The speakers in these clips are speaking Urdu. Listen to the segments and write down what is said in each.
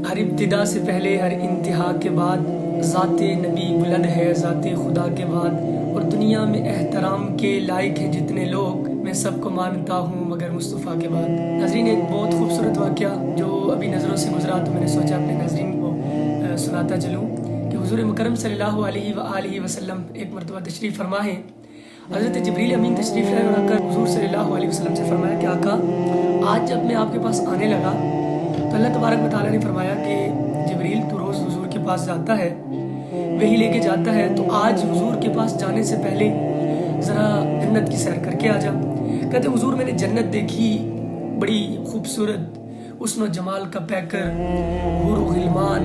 ہر ابتدا سے پہلے ہر انتہا کے بعد ذات نبی بلند ہے ذات خدا کے بعد، اور دنیا میں احترام کے لائق ہیں جتنے لوگ، میں سب کو مانتا ہوں مگر مصطفیٰ کے بعد۔ ناظرین، ایک بہت خوبصورت واقعہ جو ابھی نظروں سے گزرا تو میں نے سوچا اپنے ناظرین کو سناتا چلوں کہ حضور مکرم صلی اللہ علیہ وآلہ وسلم ایک مرتبہ تشریف فرما ہے۔ حضرت جبریل امین تشریف لائے اور آقا حضور صلی اللہ علیہ وسلم سے فرمایا کہ آقا، آج جب میں آپ کے پاس آنے لگا تو اللہ تبارک و تعالیٰ نے فرمایا کہ جبریل تو روز حضور کے پاس جاتا ہے، وہی لے کے جاتا ہے، تو آج حضور کے پاس جانے سے پہلے ذرا جنت کی سیر کر کے آ جا۔ کہتے حضور میں نے جنت دیکھی، بڑی خوبصورت حسن و جمال کا پیکر، حور و غلمان،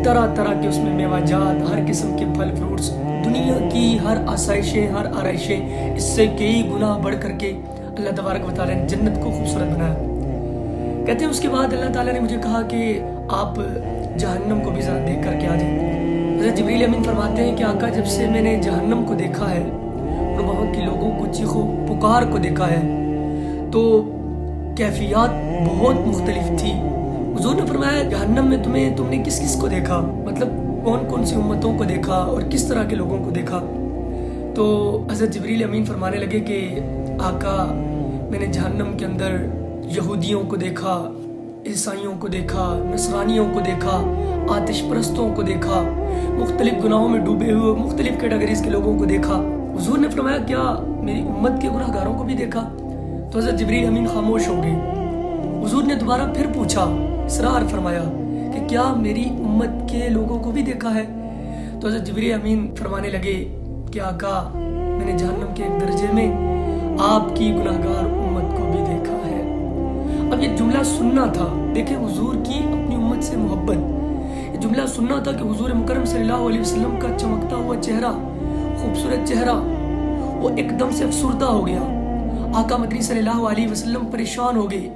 طرح طرح کے اس میں میوہ جات، ہر قسم کے پھل فروٹس، دنیا کی ہر آسائشیں، ہر آرائشیں، اس سے کئی گنا بڑھ کر کے اللہ تبارک و تعالیٰ نے جنت کو خوبصورت بنایا۔ کہتے ہیں اس کے بعد اللہ تعالیٰ نے مجھے کہا کہ آپ جہنم کو بھی ذرا دیکھ کر کے آ جائیں۔ حضرت جبریل امین فرماتے ہیں کہ آقا، جب سے میں نے جہنم کو دیکھا ہے اور وہاں کے لوگوں کو چیخ و پکار کو دیکھا ہے تو کیفیات بہت مختلف تھی۔ حضور نے فرمایا جہنم میں تم نے کس کس کو دیکھا، مطلب کون کون سی امتوں کو دیکھا اور کس طرح کے لوگوں کو دیکھا؟ تو حضرت جبریل امین فرمانے لگے کہ آقا، میں نے جہنم کے اندر یہودیوں کو دیکھا، عیسائیوں کو دیکھا، نصرانیوں کو دیکھا، آتش پرستوں کو دیکھا، مختلف گناہوں میں ڈوبے ہوئے مختلف کیٹیگریز کے لوگوں کو دیکھا۔ حضور نے فرمایا کیا میری امت کے گناہ گاروں کو بھی دیکھا؟ تو حضرت جبریل امین خاموش ہو گئے۔ حضور نے دوبارہ پھر پوچھا، اصرار فرمایا کہ کیا میری امت کے لوگوں کو بھی دیکھا ہے؟ تو حضرت جبریل امین فرمانے لگے کہ آقا، میں نے جہنم کے ایک درجے میں آپ کی گناہگار امت کو بھی دیکھا ہے۔ اب یہ جملہ سننا تھا، دیکھیں حضور کی اپنی امت سے محبت، یہ جملہ سننا تھا کہ حضور مکرم صلی اللہ علیہ وسلم کا چمکتا ہوا چہرہ، خوبصورت چہرہ، وہ ایک دم سے افسردہ ہو گیا۔ آقا مدنی صلی اللہ علیہ وسلم پریشان ہو گئے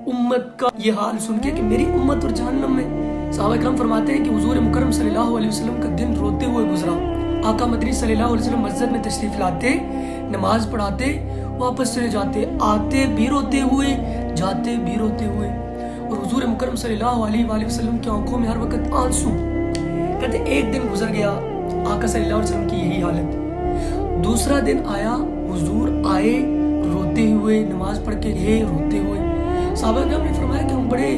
امت کا یہ حال سن کے کہ میری امت اور جہنم میں۔ صحابہ اکرام فرماتے ہیں کہ حضور مکرم صلی اللہ علیہ وسلم کا دن روتے ہوئے گزرا۔ آقا مدنی صلی اللہ علیہ وسلم مسجد میں تشریف لاتے، نماز پڑھاتے، واپس چلے جاتے، آتے بھی روتے ہوئے، جاتے بھی روتے ہوئے، اور حضور مکرم صلی اللہ علیہ وآلہ وسلم کی آنکھوں میں ہر وقت آنسو۔ کہتے ایک دن گزر گیا، آقا صلی اللہ علیہ وسلم کی یہی حالت۔ دوسرا دن آیا، حضور آئے روتے ہوئے، نماز پڑھ کے یہ روتے ہوئے۔ صحابہ کرام نے فرمایا کہ ہم بڑے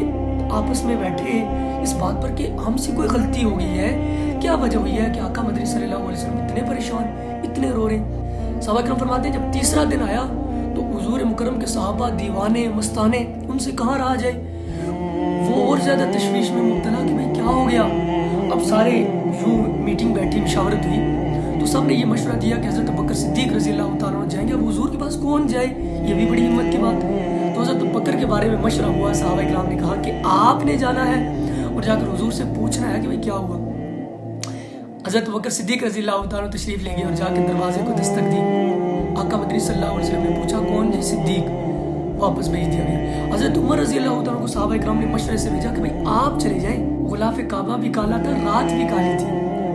آپس میں بیٹھے اس بات پر کہ ہم سے کوئی غلطی ہو گئی ہے، کیا وجہ ہوئی ہے کہ آقا مدنی صلی اللہ علیہ وسلم اتنے پریشان، اتنے رو رہے؟ صحابہ کرام فرماتے ہیں جب تیسرا دن آیا تو حضور مکرم کے صحابہ دیوانے مستانے، ان سے کہاں رہا جائے، وہ اور زیادہ تشویش میں مبتلا کہ بھائی کیا ہو گیا۔ اب سارے یوں میٹنگ بیٹھی، مشاورت ہوئی تو سب نے یہ مشورہ دیا کہ حضرت ابوبکر صدیق رضی اللہ تعالیٰ عنہ جائیں گے۔ اب حضور کے پاس کون جائے، یہ بھی بڑی ہمت کی بات۔ تو حضرت ابوبکر کے بارے میں مشورہ ہوا، صحابہ کرام نے کہا کہ آپ نے جانا ہے اور جا کر حضور سے پوچھنا ہے کہ بھائی کیا ہوا۔ حضرت ابوبکر صدیق رضی اللہ تعالیٰ تشریف لے گئے اور جا کے دروازے کو دستک دی۔ آقا مدنی صلی اللہ علیہ وسلم نے پوچھا کون؟ جی صدیق، واپس بھیج دیا گیا۔ حضرت عمر رضی اللہ تعالیٰ کو صحابہ کرام نے مشورے سے بھیجا کہ بھائی آپ چلے جائیں، غلاف کعبہ بھی کالا تھا، رات بھی کالی تھی،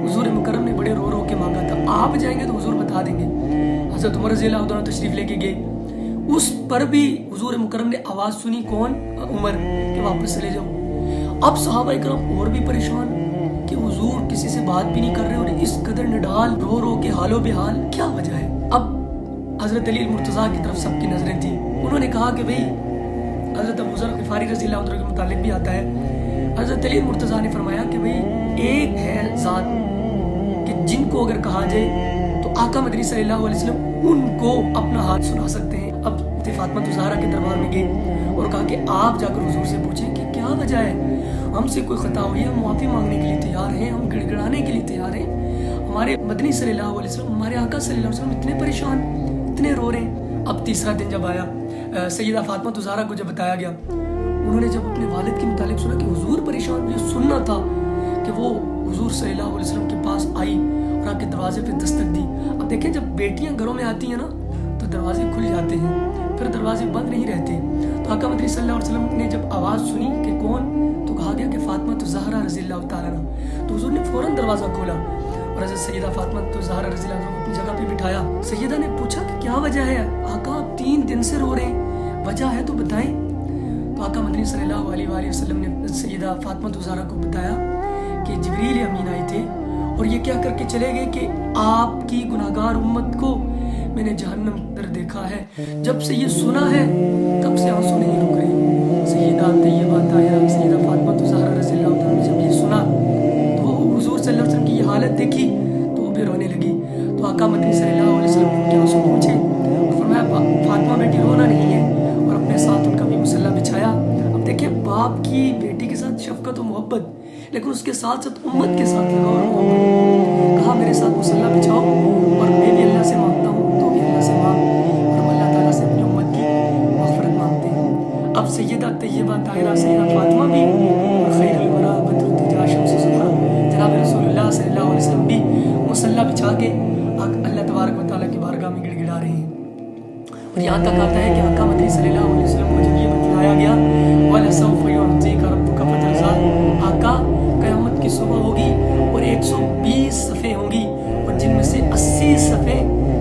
حضور مکرم نے بڑے رو رو کے مانگا تھا، آپ جائیں گے تو حضور بتا دیں گے۔ حضرت عمر رضی اللہ تعالیٰ تشریف لے کے گئے، اس پر بھی حضور مکرم نے آواز سنی، کون؟ عمر، کہ واپس چلے جاؤ۔ اب صحابہ کرام اور بھی پریشان کہ حضور کسی سے بات بھی نہیں کر رہے اور اس قدر نڈال رو رو کے حال و بحال، کیا وجہ ہے؟ اب حضرت علی المرتضیٰ کی طرف سب کی نظریں تھیں، انہوں نے کہا کہ بھئی حضرت ابو ذر غفاری رضی اللہ عنہ کے متعلق بھی آتا ہے، حضرت علی المرتضیٰ نے فرمایا کہ بھئی ایک ہے ذات کہ جن کو اگر کہا جائے تو آقا مدنی صلی اللہ علیہ وسلم ان کو اپنا ہاتھ سنا سکتے ہیں۔ اب فاطمہ الزہرا کے دربار میں گئے اور کہا کہ آپ جا کر حضور سے پوچھیں کہ کیا وجہ ہے، ہم سے کوئی خطا ہوئی ہے، ہم معافی مانگنے کے لیے تیار ہیں، ہم گڑ گڑانے کے لیے تیار ہیں، ہمارے مدنی صلی اللہ علیہ وسلم، ہمارے آقا صلی اللہ علیہ وسلم اتنے پریشان، اتنے رو رہے ہیں۔ اب تیسرا دن جب آیا، سیدہ فاطمہ الزہرا کو جب بتایا گیا، انہوں نے جب اپنے والد کے متعلق سنا کہ حضور پریشان، یہ سننا تھا کہ وہ حضور صلی اللہ علیہ وسلم کے پاس آئی اور آ کے دروازے پہ دستک دی۔ اب دیکھیں جب بیٹیاں گھروں میں آتی ہیں نا تو دروازے کھل جاتے ہیں، پھر دروازے بند نہیں رہتے۔ تو آقا مدنی صلی اللہ علیہ وسلم نے جب آواز سنی کہ کون، تو کہا گیا کہ فاطمہ الزہرا رضی اللہ تعالیٰ عنہ، تو حضور نے فوراً دروازہ کھولا اور حضرت سیدہ فاطمہ الزہرا رضی اللہ عنہ کو اپنی جگہ پہ بٹھایا۔ سیدہ نے پوچھا کہ کیا وجہ ہے، آقا آپ 3 دن سے رو رہے ہیں، وجہ ہے تو بتائیں۔ تو تو آقا مدنی صلی اللہ علیہ وآلہ وسلم نے سیدہ فاطمہ زہرا کو بتایا کہ جبریل امین آئے تھے اور یہ کیا کر کے چلے گئے کہ آپ کی گناہگار امت کو میں نے جہنم در دیکھا ہے. جب سے یہ سنا ہے تب سے آنسو نہیں رک رہے. سیدہ طیبہ طاہرہ سیدہ فاطمہ زہرا رضی اللہ تعالیٰ نے جب یہ سنا تو وہ حضور صلی اللہ علیہ وسلم کی یہ حالت دیکھی تو وہ بھی رونے لگی. تو آقا مدنی صلی اللہ علیہ وسلم نے ان کے آنسو پوچھے اور فرمایا فاطمہ بیٹی رونا نہیں ہے، اور اپنے ساتھ ان کا بھی مصلی بچھایا. اب دیکھیں باپ کی بیٹی کے ساتھ شفقت و محبت، لیکن اس کے ساتھ ساتھ امت کے ساتھ لگاؤ اور محبت. کہا میرے ساتھ مصلی بچھاؤ اور میں بھی اللہ سے مانگتا ہوں تو بھی اللہ سے مانگ، اور ہم اللہ تعالیٰ سے اپنی امت کی مغفرت مانگتے ہیں. اب سیدہ طیبہ طاہرہ سیدہ فاطمہ بھی اور خیر الورا بدر الدجا شمس ظہرا جناب رسول اللہ صلی اللہ علیہ وسلم بھی مصلی بچھا کے اللہ تبارک و تعالیٰ کی بارگاہ میں گڑ گڑا رہے ہیں. اور یہاں تک آتا ہے کہ آقا مدنی صلی اللہ علیہ وسلم کو جب یہ بتلایا گیا وَلَسَوْفَ يُعْطِيكَ رَبُّكَ فَتَرْضَىٰ، آقا قیامت کی صبح ہوگی اور 120 صفحے ہوں گی اور جن میں سے 80 صفحے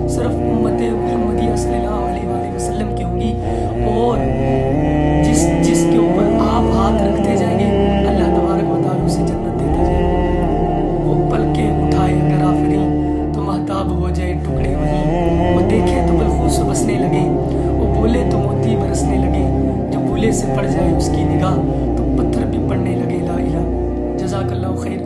صرف امت محمدیہ صلی اللہ علیہ وآلہ وسلم کی ہوں گی، اور جس کے اوپر آپ ہاتھ رکھتے جائیں گے اللہ تبارک و تعالیٰ اسے جنت دیتا جائے گا. وہ پلکیں اٹھائے اگر آفریں تو مہتاب ہو جائے ٹکڑے وہیں، وہ دیکھے تو بلخوص بسنے لگے، وہ بولے تو موتی برسنے لگے، جو بولے سے پڑ جائے اس کی نگاہ تو پتھر بھی پڑنے لگے. لا الہ. جزاک اللہ خیر.